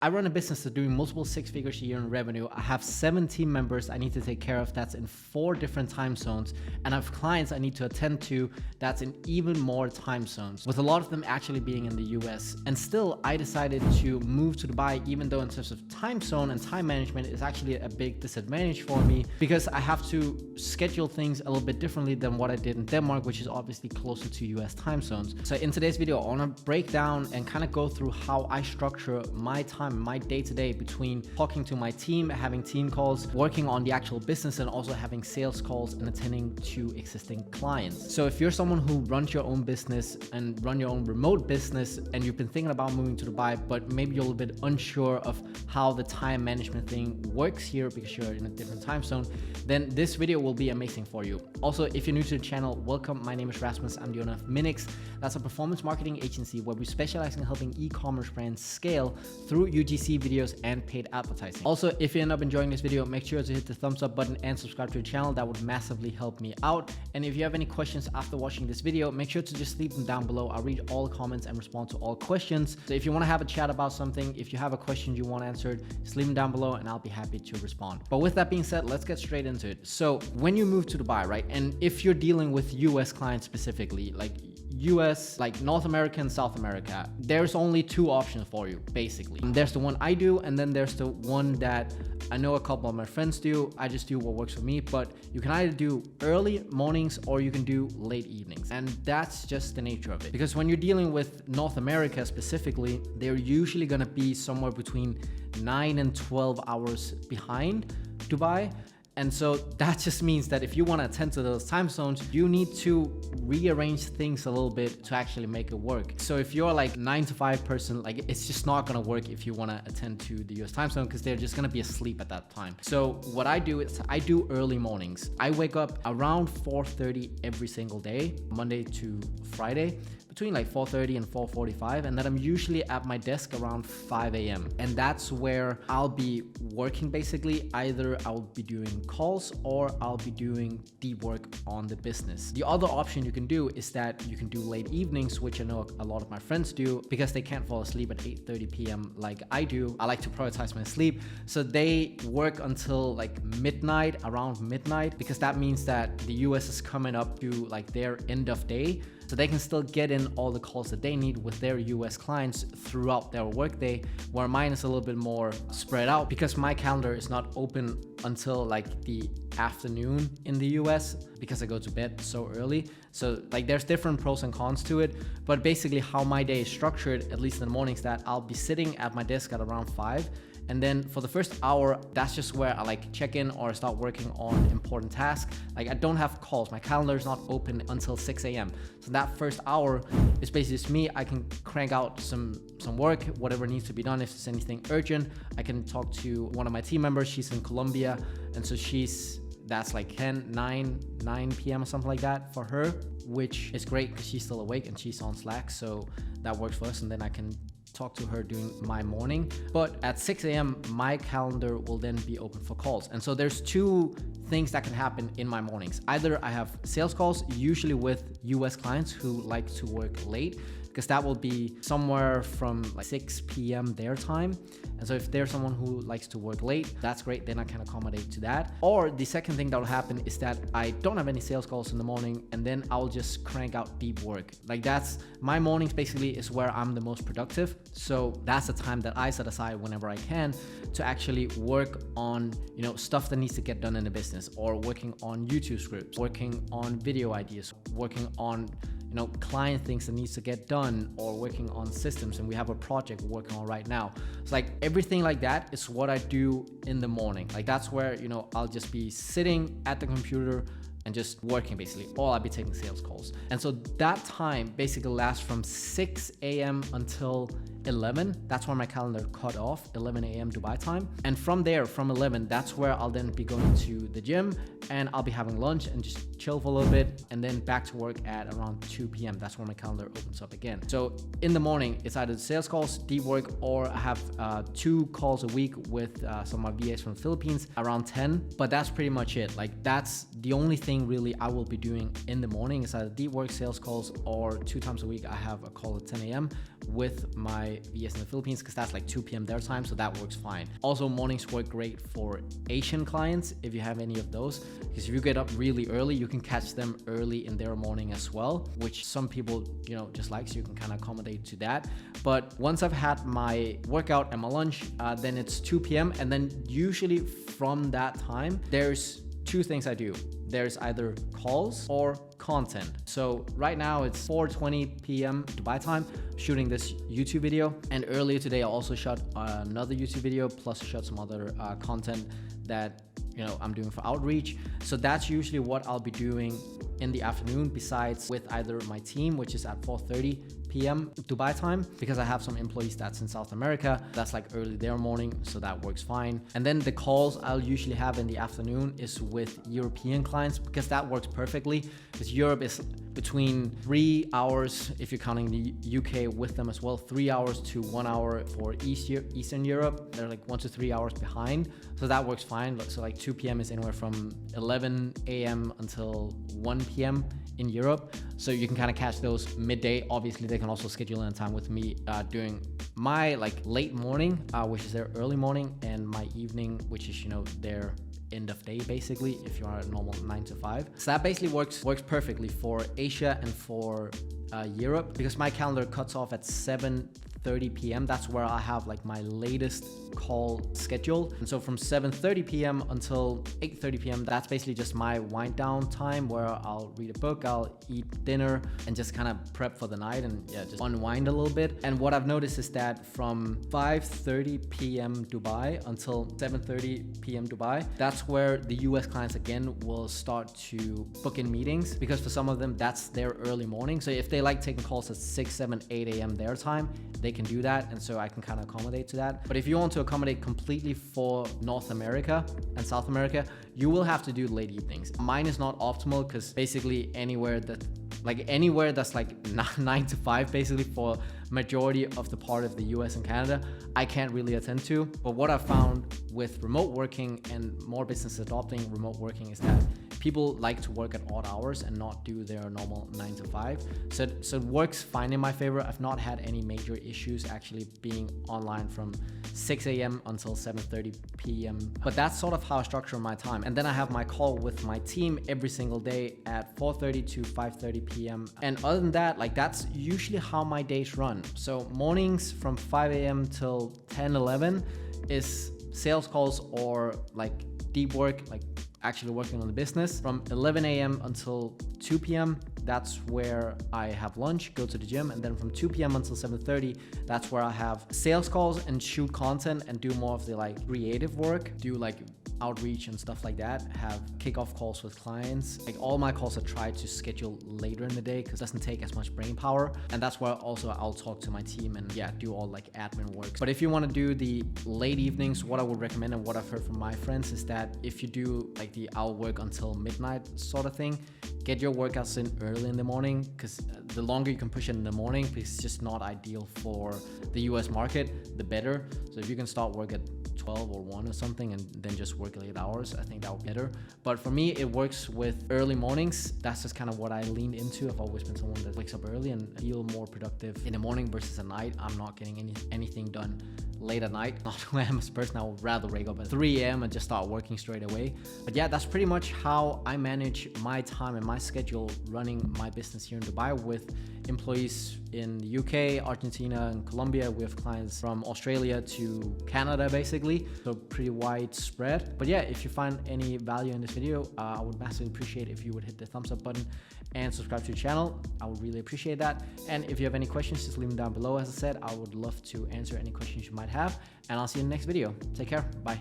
I run a business that's doing multiple six figures a year in revenue. I have 7 team members I need to take care of that's in 4 different time zones. And I have clients I need to attend to that's in even more time zones, with a lot of them actually being in the US. And still, I decided to move to Dubai, even though in terms of time zone and time management is actually a big disadvantage for me, because I have to schedule things a little bit differently than what I did in Denmark, which is obviously closer to US time zones. So in today's video, I want to break down and kind of go through how I structure my time, my day-to-day between talking to my team, having team calls, working on the actual business, and also having sales calls and attending to existing clients. So if you're someone who runs your own business and run your own remote business, and you've been thinking about moving to Dubai, but maybe you're a little bit unsure of how the time management thing works here because you're in a different time zone, then this video will be amazing for you. Also, if you're new to the channel, welcome. My name is Rasmus. I'm the owner of Minix. That's a performance marketing agency where we specialize in helping e-commerce brands scale through UGC videos and paid advertising. Also, if you end up enjoying this video, make sure to hit the thumbs up button and subscribe to the channel. That would massively help me out. And if you have any questions after watching this video, make sure to just leave them down below. I'll read all comments and respond to all questions. So if you want to have a chat about something, if you have a question you want answered, just leave them down below and I'll be happy to respond. But with that being said, let's get straight into it. So when you move to Dubai, right? And if you're dealing with US clients specifically, like US, like North America and South America, there's only 2 options for you, basically. There's the one I do, and then there's the one that I know a couple of my friends do. I just do what works for me, but you can either do early mornings or you can do late evenings. And that's just the nature of it. Because when you're dealing with North America specifically, they're usually gonna be somewhere between 9 and 12 hours behind Dubai. And so that just means that if you want to attend to those time zones, you need to rearrange things a little bit to actually make it work. So if you're like 9 to 5 person, like it's just not going to work if you want to attend to the US time zone, because they're just going to be asleep at that time. So what I do is I do early mornings. I wake up around 4:30 every single day, Monday to Friday, between like 4:30 and 4:45, and then I'm usually at my desk around 5 a.m. And that's where I'll be working basically. Either I'll be doing calls or I'll be doing deep work on the business. The other option you can do is that you can do late evenings, which I know a lot of my friends do because they can't fall asleep at 8:30 p.m. like I do. I like to prioritize my sleep. So they work until like midnight, around midnight, because that means that the US is coming up to like their end of day. So they can still get in all the calls that they need with their US clients throughout their workday, where mine is a little bit more spread out because my calendar is not open until like the afternoon in the US because I go to bed so early. So like there's different pros and cons to it, but basically how my day is structured, at least in the mornings, that I'll be sitting at my desk at around 5. And then for the first hour, that's just where I like check in or start working on important tasks. Like I don't have calls. My calendar is not open until 6 a.m. So that first hour is basically just me. I can crank out some work, whatever needs to be done. If there's anything urgent, I can talk to one of my team members. She's in Colombia. And so that's like 9 p.m. or something like that for her, which is great because she's still awake and she's on Slack. So that works for us. And then I can talk to her during my morning. But at 6 a.m. my calendar will then be open for calls. And so there's 2 things that can happen in my mornings. Either I have sales calls, usually with US clients who like to work late, because that will be somewhere from like 6 p.m. their time. And so if there's someone who likes to work late, that's great. Then I can accommodate to that. Or the second thing that will happen is that I don't have any sales calls in the morning, and then I'll just crank out deep work. Like that's my mornings basically is where I'm the most productive. So that's the time that I set aside whenever I can to actually work on, stuff that needs to get done in the business, or working on YouTube scripts, working on video ideas, working on client things that needs to get done, or working on systems. And we have a project we're working on right now. So like everything like that is what I do in the morning. Like that's where, I'll just be sitting at the computer and just working basically, or I'll be taking sales calls. And so that time basically lasts from 6 a.m. until 11. That's where my calendar cut off, 11 a.m. Dubai time. And from there, from 11, that's where I'll then be going to the gym, and I'll be having lunch and just chill for a little bit, and then back to work at around 2 p.m. That's where my calendar opens up again. So in the morning, it's either sales calls, deep work, or I have 2 calls a week with some of my VAs from the Philippines around 10. But that's pretty much it. Like that's the only thing really I will be doing in the morning is either deep work, sales calls, or 2 times a week I have a call at 10 a.m. with my VS in the Philippines because that's like 2 p.m. their time, so that works fine. Also, mornings work great for Asian clients if you have any of those, because if you get up really early, you can catch them early in their morning as well, which some people, you know, just like, so you can kind of accommodate to that. But once I've had my workout and my lunch, then it's 2 p.m. and then usually from that time, there's two things I do. There's either calls or content. So right now it's 4:20 p.m. Dubai time, shooting this YouTube video. And earlier today, I also shot another YouTube video, plus shot some other content that, you know, I'm doing for outreach. So that's usually what I'll be doing in the afternoon, besides with either my team, which is at 4:30 p.m. Dubai time, because I have some employees that's in South America. That's like early their morning, so that works fine. And then the calls I'll usually have in the afternoon is with European clients, because that works perfectly, because Europe is between 3 hours, if you're counting the UK with them as well, 3 hours to 1 hour for Eastern Europe. They're like 1 to 3 hours behind, so that works fine. So like 2 p.m. is anywhere from 11 a.m. until 1 p.m. in Europe, so you can kind of catch those midday. Obviously, they can also schedule in a time with me during my like late morning, which is their early morning, and my evening, which is, you know, their end of day basically, if you are a normal 9 to 5. So that basically works perfectly for Asia and for Europe, because my calendar cuts off at 7:30 p.m. That's where I have like my latest call scheduled. And so from 7:30 p.m. until 8:30 p.m., that's basically just my wind down time, where I'll read a book, I'll eat dinner, and just kind of prep for the night and just unwind a little bit. And what I've noticed is that from 5:30 p.m. Dubai until 7:30 p.m. Dubai, that's where the US clients again will start to book in meetings, because for some of them, that's their early morning. So if they like taking calls at 6, 7, 8 a.m. their time, they can do that, and so I can kind of accommodate to that. But if you want to accommodate completely for North America and South America, you will have to do late evenings. Mine is not optimal, because basically anywhere that's like 9 to 5 basically for majority of the part of the US and Canada, I can't really attend to. But what I've found with remote working and more businesses adopting remote working is that people like to work at odd hours and not do their normal 9 to 5. So it works fine in my favor. I've not had any major issues actually being online from 6 a.m. until 7:30 p.m. But that's sort of how I structure my time. And then I have my call with my team every single day at 4:30 to 5:30 p.m. And other than that, like that's usually how my days run. So mornings from 5 a.m. till 10, 11 is sales calls or like deep work, like actually working on the business. From 11 a.m. until 2 p.m., that's where I have lunch, go to the gym, and then from 2 p.m. until 7:30, that's where I have sales calls and shoot content and do more of the like creative work, do like outreach and stuff like that, have kickoff calls with clients. Like all my calls I try to schedule later in the day because it doesn't take as much brain power. And that's where also I'll talk to my team and do all like admin work. But if you want to do the late evenings, what I would recommend and what I've heard from my friends is that if you do like the I'll work until midnight sort of thing, get your workouts in early in the morning, because the longer you can push it in the morning, because it's just not ideal for the US market, the better. So if you can start work at 12 or 1 or something and then just work late hours, I think that would be better. But for me, it works with early mornings. That's just kind of what I leaned into. I've always been someone that wakes up early and feel more productive in the morning versus at night. I'm not getting anything done late at night. Not who I am as a person. I would rather wake up at 3 a.m. and just start working straight away. But yeah, that's pretty much how I manage my time and my schedule running my business here in Dubai with employees in the UK, Argentina, and Colombia. We have clients from Australia to Canada, basically. So pretty widespread. But yeah, if you find any value in this video, I would massively appreciate if you would hit the thumbs up button and subscribe to the channel. I would really appreciate that. And if you have any questions, just leave them down below. As I said, I would love to answer any questions you might have. And I'll see you in the next video. Take care. Bye.